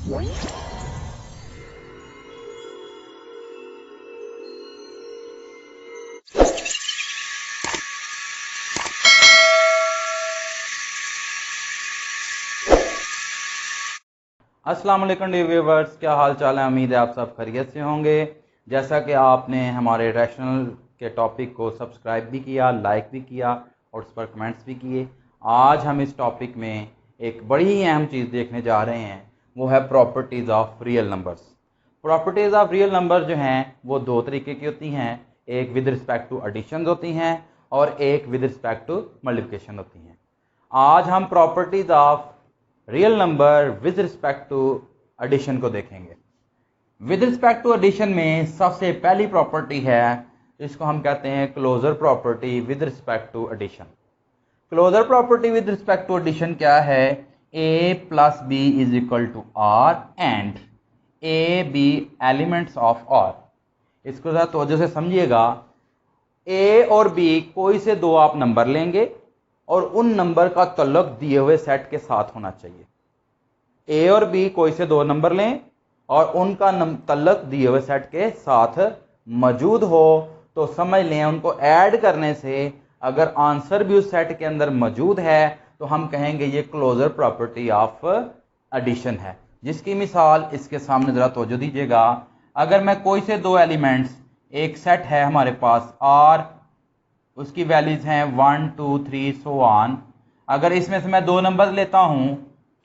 अस्सलाम वालेकुम dear viewers, क्या हाल चाल है। उम्मीद है आप सब खैरियत से होंगे। जैसा कि आपने हमारे रैशनल के टॉपिक को सब्सक्राइब भी किया, लाइक भी किया और उस पर कमेंट्स भी किए, आज हम इस टॉपिक में एक बड़ी ही अहम चीज़ देखने जा रहे हैं, वो है properties of real numbers. Properties of real number जो हैं वो दो तरीके की होती हैं, एक विद रिस्पेक्ट टू एडिशन होती हैं और एक विद रिस्पेक्ट टू मल्टीप्लिकेशन होती हैं। आज हम properties of real number with respect to addition को देखेंगे। विद रिस्पेक्ट टू एडिशन में सबसे पहली प्रॉपर्टी है, इसको हम कहते हैं closure property with respect to addition. Closure property with respect to addition क्या है? a plus b is equal to R and a b elements of R. इसको ज़रा तवज्जो से समझिएगा। a और b कोई से दो आप नंबर लेंगे और उन नंबर का तल्लुक दिए हुए सेट के साथ होना चाहिए। ए और बी कोई से दो नंबर लें और उनका तल्लुक दिए हुए सेट के साथ मौजूद हो तो समझ लें उनको ऐड करने से अगर आंसर भी उस सेट के अंदर मौजूद है तो हम कहेंगे ये क्लोजर प्रॉपर्टी ऑफ एडिशन है। जिसकी मिसाल इसके सामने ज़रा तवज्जो दीजिएगा। अगर मैं कोई से दो एलिमेंट्स, एक सेट है हमारे पास आर, उसकी वैल्यूज हैं 1 2 3 सो ऑन। अगर इसमें से मैं दो नंबर लेता हूं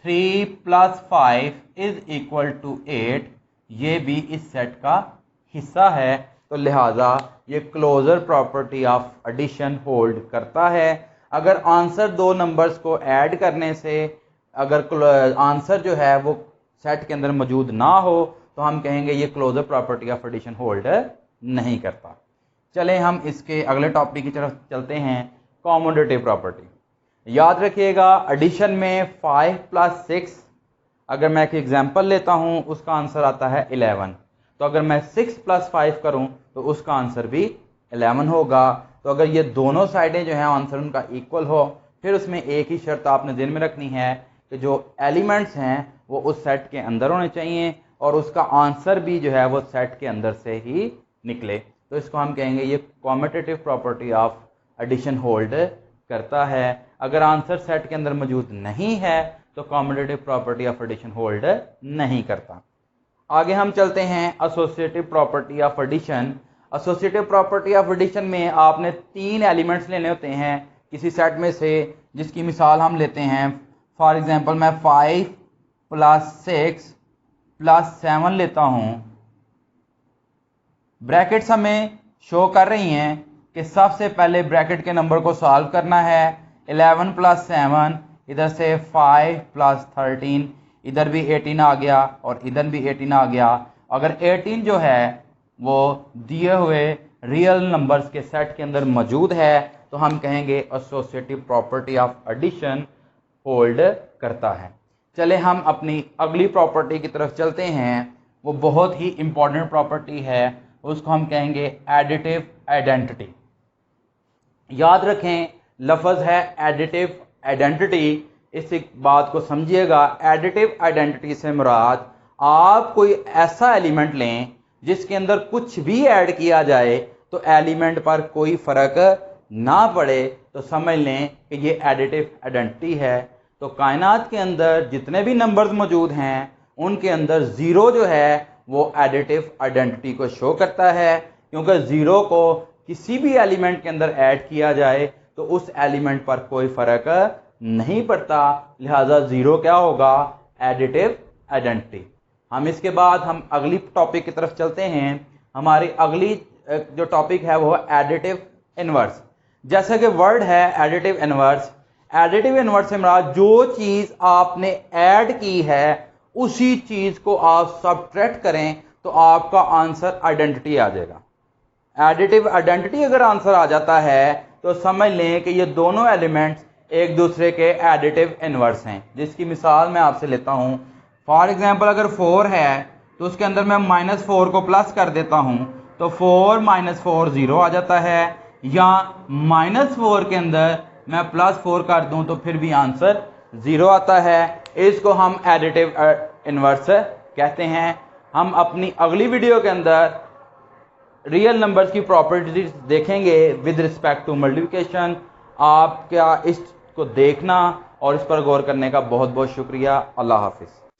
3 + 5 इज इक्वल टू 8, ये भी इस सेट का हिस्सा है, तो लिहाजा ये closure property of addition hold करता है। अगर आंसर दो नंबर्स को ऐड करने से अगर आंसर जो है वो सेट के अंदर मौजूद ना हो तो हम कहेंगे ये closure property of addition hold नहीं करता। चलें हम इसके अगले टॉपिक की तरफ चलते हैं, कॉमोडेटिव प्रॉपर्टी। याद रखिएगा एडिशन में 5 + 6, अगर मैं एक एग्जांपल लेता हूं उसका आंसर आता है 11, तो अगर मैं 6 + 5 करूं तो उसका आंसर भी 11 होगा। तो अगर ये दोनों साइडें जो हैं आंसर उनका इक्वल हो, फिर उसमें एक ही शर्त आपने ध्यान में रखनी है कि जो एलिमेंट्स हैं वो उस सेट के अंदर होने चाहिए और उसका आंसर भी जो है वो सेट के अंदर से ही निकले, तो इसको हम कहेंगे ये commutative property of addition hold करता है। अगर आंसर सेट के अंदर मौजूद नहीं है तो commutative property of addition hold नहीं करता। आगे हम चलते हैं associative property of addition. Associative property of addition में आपने तीन एलिमेंट्स लेने होते हैं किसी सेट में से, जिसकी मिसाल हम लेते हैं। फॉर एग्जांपल मैं 5 + 6 + 7 लेता हूं। ब्रैकेट्स हमें शो कर रही हैं कि सबसे पहले ब्रैकेट के नंबर को सॉल्व करना है। 11 + 7, इधर से 5 + 13, इधर भी 18 आ गया और इधर भी 18 आ गया। अगर 18 जो है वो दिए हुए रियल नंबर्स के सेट के अंदर मौजूद है तो हम कहेंगे associative property of addition hold करता है। चले हम अपनी अगली प्रॉपर्टी की तरफ चलते हैं, वो बहुत ही इंपॉर्टेंट प्रॉपर्टी है, उसको हम कहेंगे एडिटिव आइडेंटिटी। याद रखें लफ्ज़ है एडिटिव आइडेंटिटी, इस बात को समझिएगा। एडिटिव आइडेंटिटी से मुराद आप कोई ऐसा एलिमेंट लें जिसके अंदर कुछ भी ऐड किया जाए तो एलिमेंट पर कोई फ़र्क ना पड़े, तो समझ लें कि ये एडिटिव आइडेंटिटी है। तो कायनात के अंदर जितने भी नंबर्स मौजूद हैं उनके अंदर ज़ीरो जो है वो एडिटिव आइडेंटिटी को शो करता है, क्योंकि ज़ीरो को किसी भी एलिमेंट के अंदर ऐड किया जाए तो उस एलिमेंट पर कोई फ़र्क नहीं पड़ता, लिहाजा ज़ीरो क्या होगा? Additive identity. हम इसके बाद हम अगली टॉपिक की तरफ चलते हैं। हमारी अगली जो टॉपिक है वो है एडिटिव इनवर्स। जैसा कि वर्ड है एडिटिव इनवर्स, एडिटिव इनवर्स से मुराद जो चीज़ आपने ऐड की है उसी चीज़ को आप सबट्रैक्ट करें तो आपका आंसर आइडेंटिटी आ जाएगा। एडिटिव आइडेंटिटी अगर आंसर आ जाता है तो समझ लें कि ये दोनों एलिमेंट्स एक दूसरे के एडिटिव इनवर्स हैं। जिसकी मिसाल मैं आपसे लेता हूँ। फॉर एग्जांपल अगर 4 है तो उसके अंदर मैं -4 को प्लस कर देता हूँ तो 4 - 4 0 आ जाता है, या -4 के अंदर मैं +4 कर दूँ तो फिर भी आंसर ज़ीरो आता है, इसको हम एडिटिव इन्वर्स कहते हैं। हम अपनी अगली वीडियो के अंदर रियल नंबर्स की प्रॉपर्टीज देखेंगे विद रिस्पेक्ट टू मल्टीप्लिकेशन। आप क्या इसको देखना और इस पर गौर करने का बहुत बहुत शुक्रिया। अल्लाह हाफिज़।